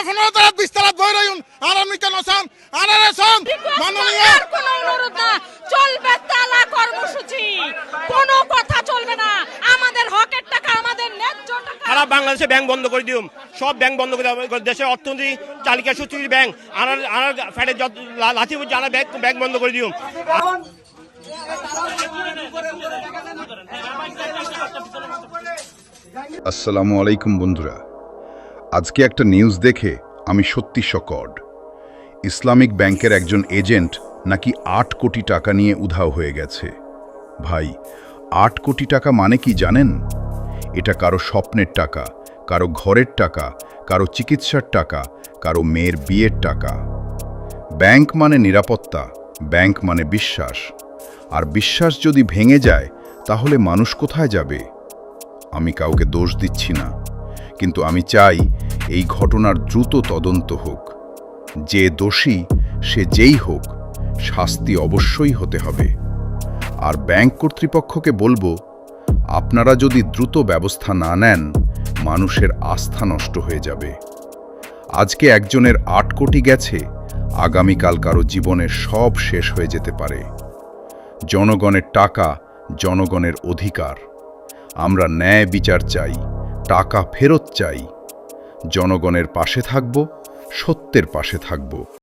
15 তারাত 20 তারাত বই রইন আর আমি কেন সাম আর রেশন মাননীয় আর কোনো অনুরোধ না, চলবে তালা কর্মসূচি, কোনো কথা চলবে না। আমাদের হকের টাকা, আমাদের ন্যায্য টাকা। সারা বাংলাদেশে ব্যাংক বন্ধ করে দিউম, সব ব্যাংক বন্ধ করে দেওয়া, দেশের অর্থনীতি চালিকা সূচির ব্যাংক আর ফ্যাটের লাথি যারা ব্যাংক বন্ধ করে দিউম। আসসালামু আলাইকুম বন্ধুরা, আজকে একটা নিউজ দেখে আমি সত্যি শকড। ইসলামিক ব্যাংকের একজন এজেন্ট নাকি ৮ কোটি টাকা নিয়ে উধাও হয়ে গেছে। ভাই, ৮ কোটি টাকা মানে কি জানেন? এটা কারো স্বপ্নের টাকা, কারো ঘরের টাকা, কারো চিকিৎসার টাকা, কারো মেয়ের বিয়ের টাকা। ব্যাংক মানে নিরাপত্তা, ব্যাংক মানে বিশ্বাস। আর বিশ্বাস যদি ভেঙে যায় তাহলে মানুষ কোথায় যাবে? আমি কাউকে দোষ দিচ্ছি না, কিন্তু আমি চাই এই ঘটনার দ্রুত তদন্ত হোক। যে দোষী সে যেই হোক, শাস্তি অবশ্যই হতে হবে। আর ব্যাংক কর্তৃপক্ষকে বলবো, আপনারা যদি দ্রুত ব্যবস্থা না নেন, মানুষের আস্থা নষ্ট হয়ে যাবে। আজকে একজনের ৮ কোটি গেছে, আগামীকাল কারো জীবনের সব শেষ হয়ে যেতে পারে। জনগণের টাকা, জনগণের অধিকার। আমরা ন্যায় বিচার চাই, টাকা ফেরত চাই। জনগণের পাশে থাকব, সত্যের পাশে থাকব।